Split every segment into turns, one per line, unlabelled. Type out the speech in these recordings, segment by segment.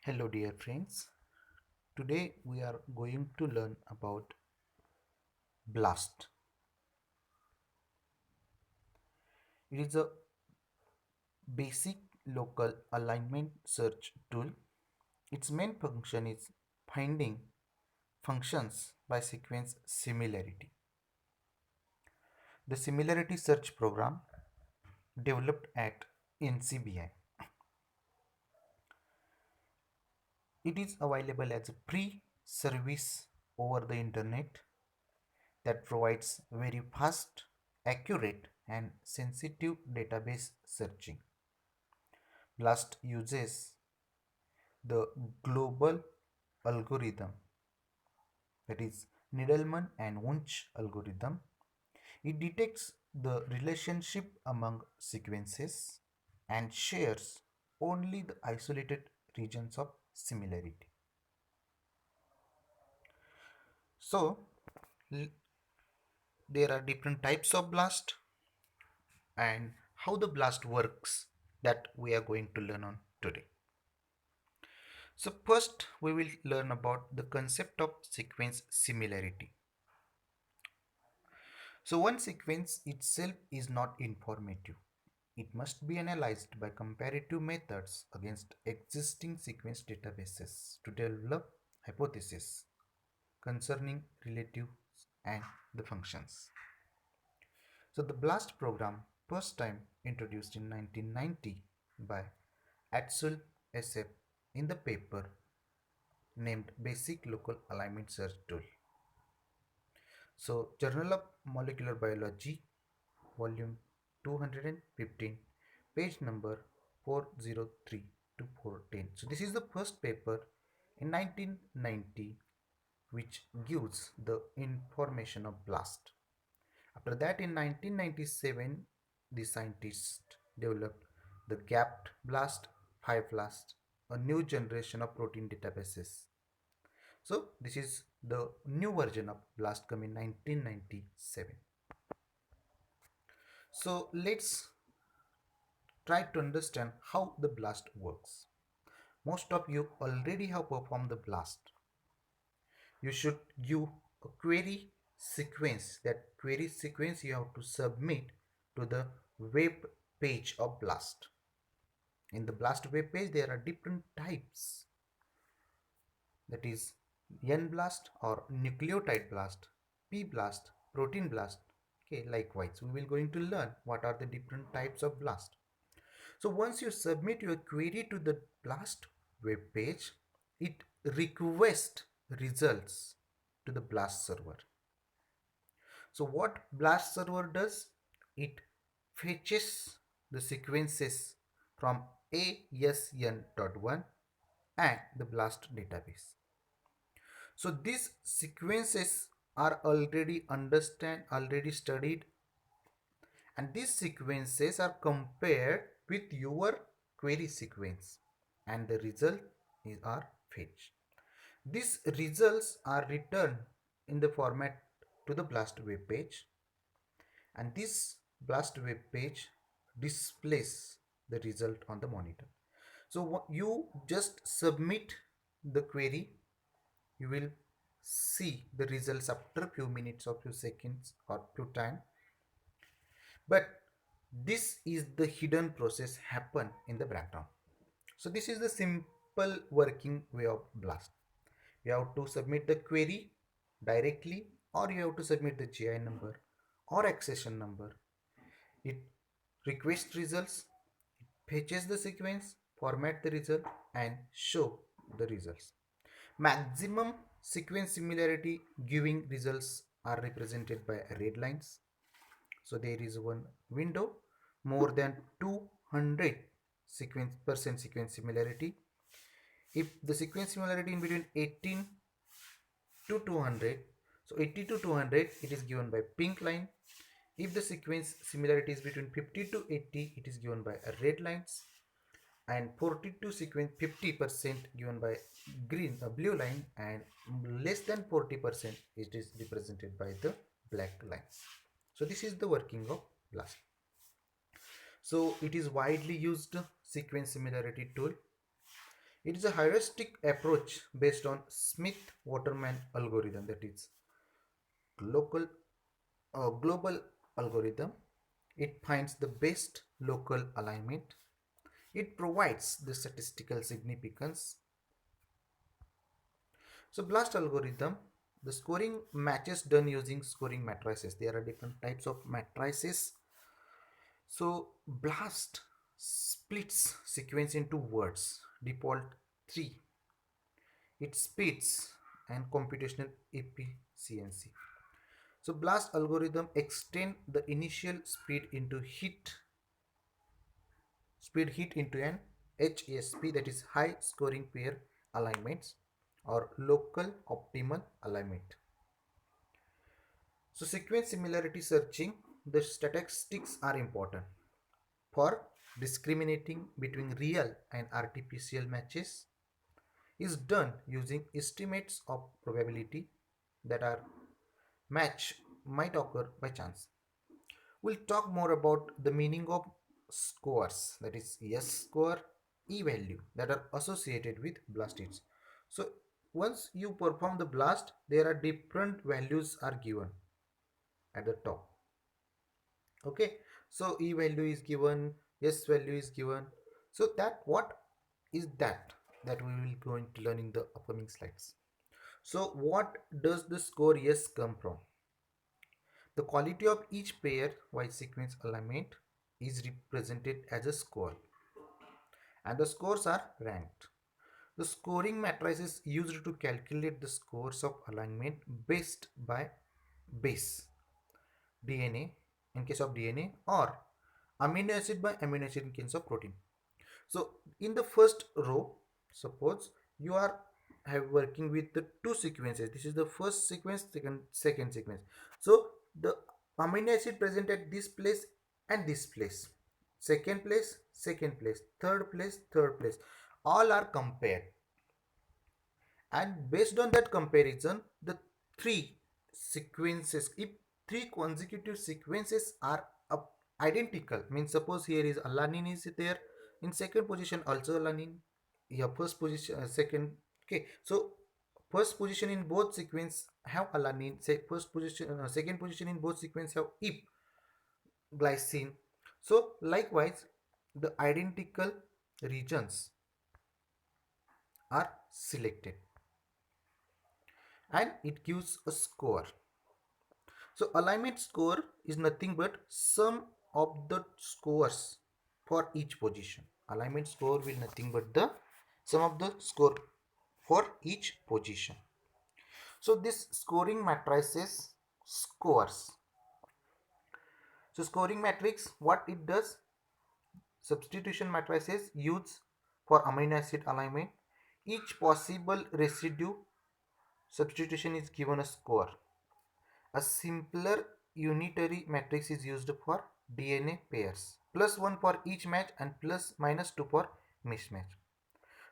Hello, dear friends. Today we are going to learn about BLAST. It is a basic local alignment search tool. Its main function is finding functions by sequence similarity. The similarity search program developed at NCBI. It is available as a free service over the internet that provides very fast, accurate, and sensitive database searching. BLAST uses the global algorithm, that is Needleman and Wunsch algorithm. It detects the relationship among sequences and shares only the isolated regions of similarity. So, there are different types of BLAST and how the BLAST works that we are going to learn on today. So first we will learn about the concept of sequence similarity. So one sequence itself is not informative. It must be analyzed by comparative methods against existing sequence databases to develop hypotheses concerning relatives and the functions. So the BLAST program first time introduced in 1990 by Atsul SF in the paper named Basic Local Alignment Search Tool. So, Journal of Molecular Biology, volume 215, page number 403 to 410. So, this is the first paper in 1990 which gives the information of BLAST. After that, in 1997, the scientists developed the GAPT BLAST, 5 BLAST, a new generation of protein databases. So this is the new version of BLAST come in 1997. So let's try to understand how the BLAST works. Most of you already have performed the BLAST. You should give a query sequence. That query sequence you have to submit to the web page of BLAST. In the BLAST web page there are different types, that is N-BLAST or nucleotide blast, P-BLAST, protein blast. Okay, likewise, we will going to learn what are the different types of blast. So once you submit your query to the BLAST web page, it requests results to the BLAST server. So what BLAST server does? It fetches the sequences from ASN.1 and the BLAST database. So these sequences are already studied, and these sequences are compared with your query sequence and the result are fetched. These results are returned in the format to the BLAST web page, and this BLAST web page displays the result on the monitor. So you just submit the query, you will see the results after few minutes or few seconds or few time, but this is the hidden process happen in the background. So this is the simple working way of BLAST. You have to submit the query directly, or you have to submit the GI number or accession number. It requests results, fetches the sequence, format the result and show the results. Maximum sequence similarity giving results are represented by red lines. So there is one window more than 200 sequence similarity. If the sequence similarity in between 18 to 200, so 80 to 200, it is given by pink line. If the sequence similarity is between 50 to 80, it is given by red lines, and 42 sequence 50% given by blue line, and less than 40% it is represented by the black lines. So this is the working of BLAST. So it is widely used sequence similarity tool. It is a heuristic approach based on Smith-Waterman algorithm, that is local global algorithm. It finds the best local alignment. It provides the statistical significance. So BLAST algorithm, the scoring matches done using scoring matrices. There are different types of matrices. So BLAST splits sequence into words, default 3. It speeds and computational efficiency. So BLAST algorithm extend the initial speed hit into an HSP, that is high scoring pair alignments or local optimal alignment. So sequence similarity searching, the statistics are important for discriminating between real and artificial matches is done using estimates of probability that are match might occur by chance. We'll talk more about the meaning of scores, that is S score, E value, that are associated with blast hits. So once you perform the blast, there are different values are given at the top. Okay, so E value is given, S value is given. So that what is that we will going to learn in the upcoming slides. So what does the score S come from? The quality of each pair-wise sequence alignment is represented as a score, and the scores are ranked. The scoring matrix is used to calculate the scores of alignment based by base DNA in case of DNA or amino acid by amino acid in case of protein. So in the first row, suppose you are working with the two sequences. This is the first sequence, second sequence. So the amino acid present at this place and this place, second place, third place, third place, all are compared, and based on that comparison, the three sequences, if three consecutive sequences are identical, means suppose here is alanine is there in second position, also alanine, yeah, first position, second, okay, so first position in both sequence have alanine, say first position, second position in both sequence have ip glycine. So likewise the identical regions are selected and it gives a score. So alignment score is nothing but sum of the scores for each position. Alignment score will nothing but the sum of the score for each position. So this scoring matrices scores. So scoring matrix, what it does, substitution matrices used for amino acid alignment. Each possible residue substitution is given a score. A simpler unitary matrix is used for DNA pairs. +1 for each match and +-2 for mismatch.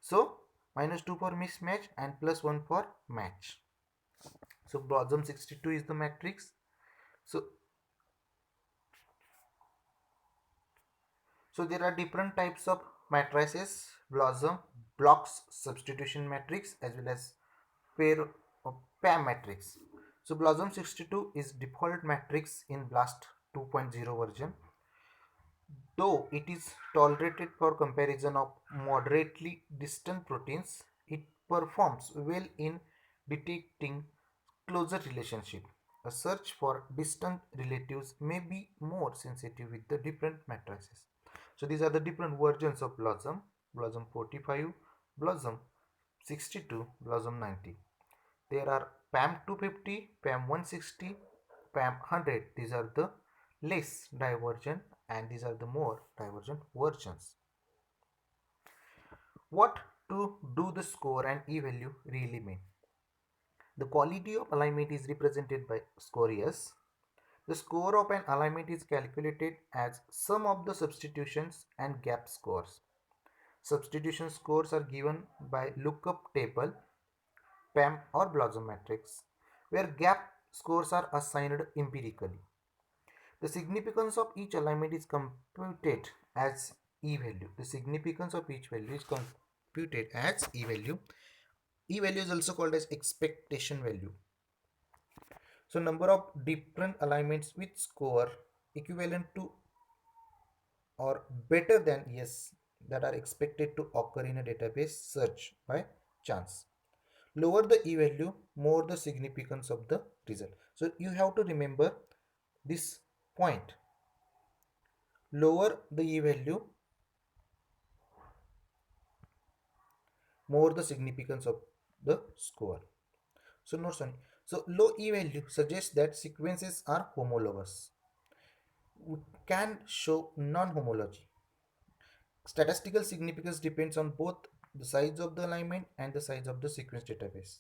So -2 for mismatch and +1 for match. So Blossom 62 is the matrix. So there are different types of matrices: Blossom, blocks substitution matrix, as well as pair of PAM matrix. So Blossom 62 is default matrix in BLAST 2.0 version. Though it is tolerated for comparison of moderately distant proteins, it performs well in detecting closer relationship. A search for distant relatives may be more sensitive with the different matrices. So these are the different versions of Blossom: Blossom 45, Blossom 62, Blossom 90. There are PAM 250, PAM 160, PAM 100. These are the less divergent and these are the more divergent versions. What to do the score and E value really mean? The quality of alignment is represented by score S. The score of an alignment is calculated as sum of the substitutions and gap scores. Substitution scores are given by lookup table, PAM or Blossom matrix, where gap scores are assigned empirically. The significance of each alignment is computed as E value. The significance of each value is computed as e-value. E-value is also called as expectation value. So number of different alignments with score equivalent to or better than yes that are expected to occur in a database search by chance. Lower the e-value, more the significance of the result. So you have to remember this point. Lower the e-value, more the significance of the score. So no sorry. So low e-value suggests that sequences are homologous. We can show non-homology. Statistical significance depends on both the size of the alignment and the size of the sequence database.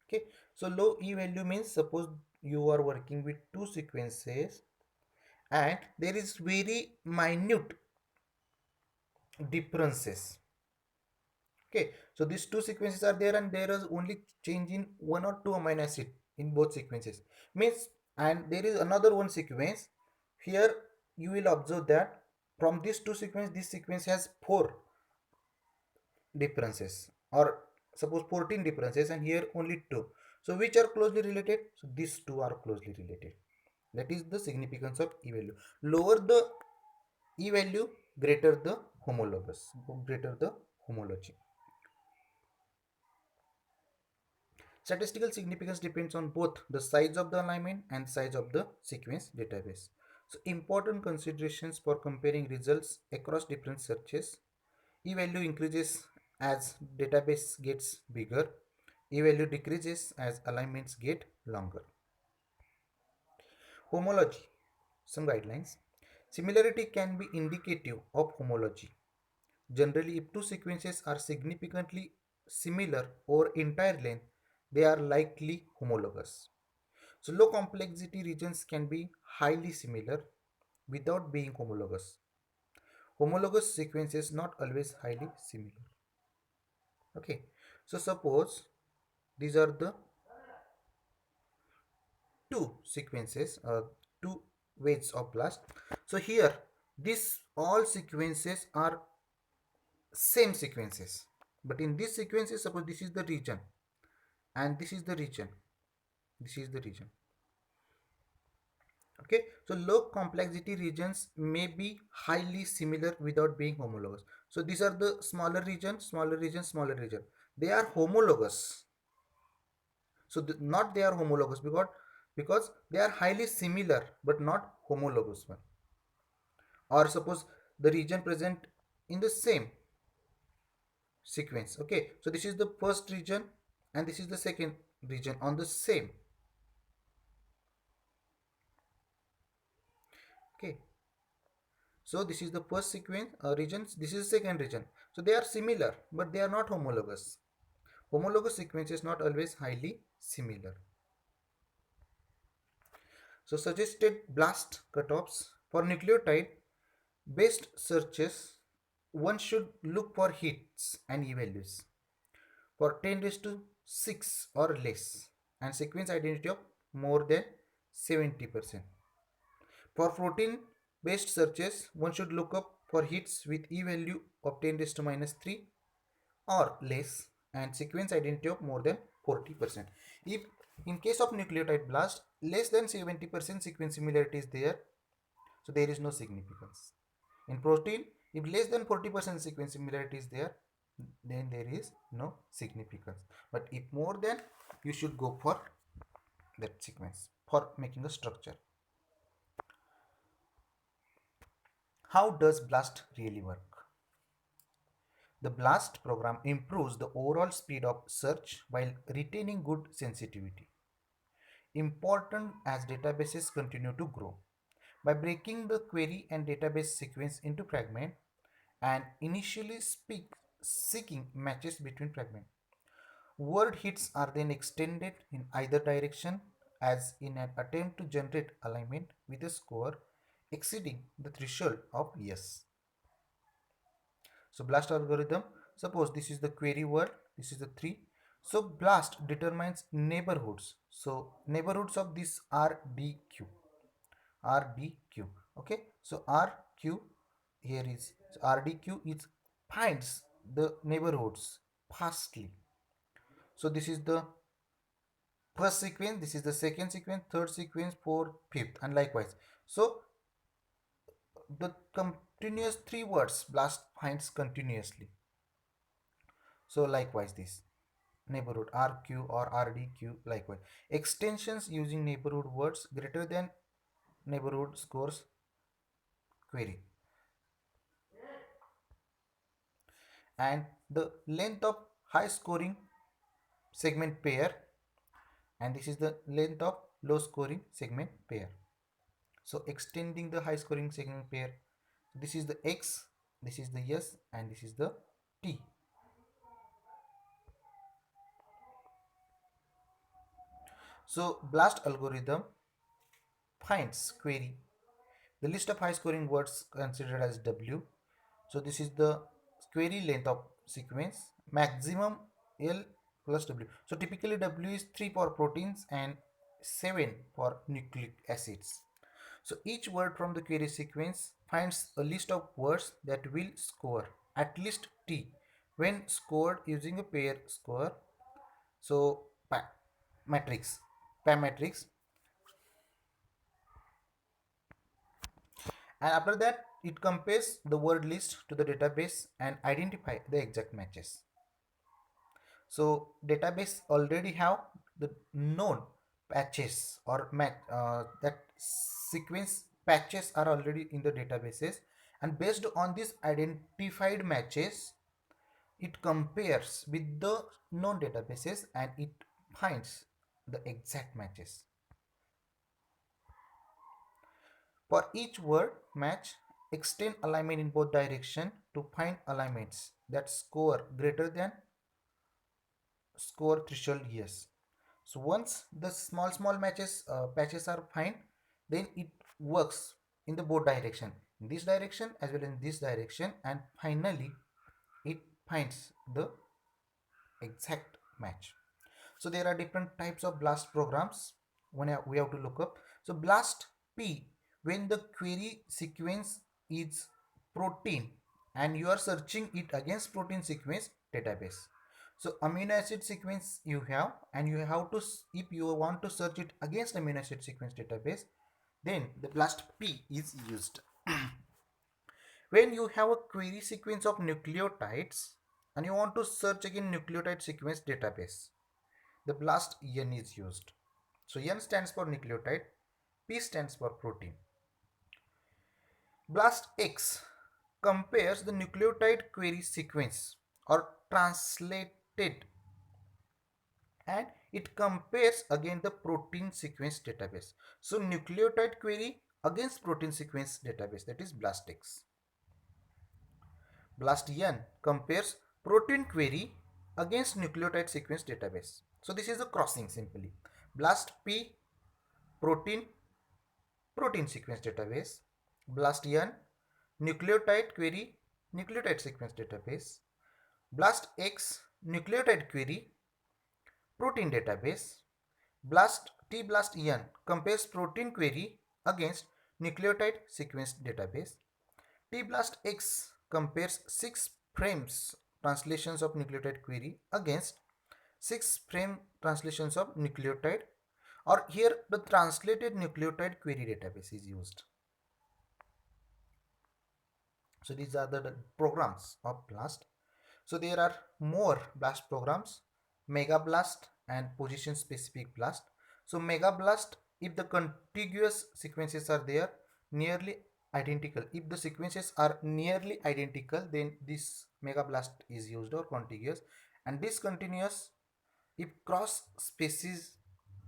Okay, so low e-value means suppose you are working with two sequences and there is very minute differences. Okay, so these two sequences are there and there is only change in one or two amino acid in both sequences means, and there is another one sequence here. You will observe that from these two sequences this sequence has four differences, or suppose 14 differences, and here only two. So which are closely related? So these two are closely related. That is the significance of e value. Lower the e value, greater the homologous, greater the homology. Statistical significance depends on both the size of the alignment and size of the sequence database. So important considerations for comparing results across different searches. E-value increases as database gets bigger. E-value decreases as alignments get longer. Homology. Some guidelines. Similarity can be indicative of homology. Generally, if two sequences are significantly similar over entire length, they are likely homologous. So low complexity regions can be highly similar without being homologous. Homologous sequences not always highly similar. Okay, so suppose these are the two sequences, two weights of blast. So here these all sequences are same sequences, but in these sequences suppose this is the region and this is the region, this is the region. Okay, so low complexity regions may be highly similar without being homologous. So these are the smaller region, smaller region, smaller region, they are homologous. So not they are homologous because they are highly similar but not homologous one. Or suppose the region present in the same sequence. Okay, so this is the first region and this is the second region on the same. Okay, so this is the first sequence regions, this is the second region. So they are similar but they are not homologous. Homologous sequence is not always highly similar. So suggested blast cutoffs for nucleotide based searches, one should look for hits and e-values for 10 raised to 6 or less and sequence identity of more than 70%. For protein based searches, one should look up for hits with e-value of 10 raised to minus 3 or less and sequence identity of more than 40%. If in case of nucleotide blast, less than 70% sequence similarity is there, so there is no significance. In protein, if less than 40% sequence similarity is there, then there is no significance. But if more than, you should go for that sequence for making a structure. How does BLAST really work? The BLAST program improves the overall speed of search while retaining good sensitivity. Important as databases continue to grow. By breaking the query and database sequence into fragments and initially seeking matches between fragments. Word hits are then extended in either direction as in an attempt to generate alignment with a score exceeding the threshold of yes. So BLAST algorithm, suppose this is the query word, this is the 3. So BLAST determines neighborhoods. So neighborhoods of this RDQ. RDQ. Okay. So RQ here is so RDQ is finds the neighborhoods fastly. So this is the first sequence, this is the second sequence, third sequence, fourth, fifth, and likewise. So the continuous three words BLAST finds continuously. So likewise this neighborhood RQ or RDQ, likewise extensions using neighborhood words greater than neighborhood scores query, and the length of high scoring segment pair, and this is the length of low scoring segment pair. So extending the high scoring segment pair, this is the X, this is the S, and this is the T. So BLAST algorithm finds query the list of high scoring words considered as W. So this is the query length of sequence, maximum L plus W. So typically W is 3 for proteins and 7 for nucleic acids. So each word from the query sequence finds a list of words that will score at least T when scored using a pair score. So matrix, PAM matrix, and after that it compares the word list to the database and identify the exact matches. So database already have the known patches or that sequence patches are already in the databases, and based on these identified matches it compares with the known databases and it finds the exact matches. For each word match, extend alignment in both direction to find alignments that score greater than score threshold yes. So once the small matches patches are fine, then it works in the both direction, in this direction as well as in this direction, and finally it finds the exact match. So there are different types of BLAST programs when we have to look up. So BLAST P, when the query sequence is protein and you are searching it against protein sequence database. So amino acid sequence you have, and you have to, if you want to search it against amino acid sequence database, then the BLAST P is used. When you have a query sequence of nucleotides and you want to search again nucleotide sequence database, the BLAST N is used. So N stands for nucleotide, P stands for protein. BLAST X compares the nucleotide query sequence or translated, and it compares again the protein sequence database. So nucleotide query against protein sequence database, that is BLAST X. BLAST N compares protein query against nucleotide sequence database. So this is a crossing simply. BLAST P protein sequence database, BLAST N nucleotide query nucleotide sequence database, BLAST X nucleotide query protein database, BLAST N compares protein query against nucleotide sequence database, BLAST X compares 6 frames translations of nucleotide query against 6 frame translations of nucleotide, or here the translated nucleotide query database is used. So these are the programs of BLAST. So there are more BLAST programs, MegaBLAST and position specific BLAST. So MegaBLAST, if the contiguous sequences are there nearly identical, if the sequences are nearly identical, then this MegaBLAST is used, or contiguous, and discontinuous if cross species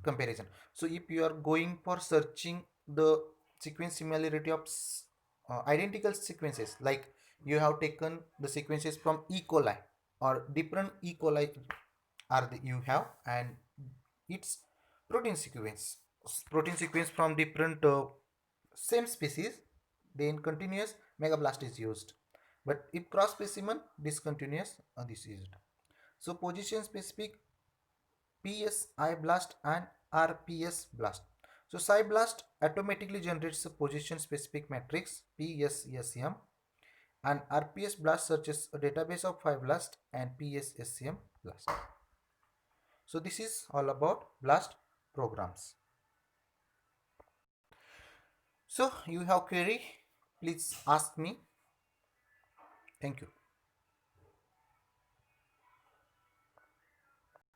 comparison. So if you are going for searching the sequence similarity of identical sequences, like you have taken the sequences from E. coli or different E. coli are you have, and it's protein sequence from different same species, then continuous MegaBLAST is used. But if cross specimen, discontinuous, this is used. So position specific PSI BLAST and RPS BLAST. So SciBLAST automatically generates a position specific matrix PSSM, and RPS BLAST searches a database of 5 BLAST and PSSCM BLAST. So this is all about BLAST programs. So you have query, please ask me. Thank you.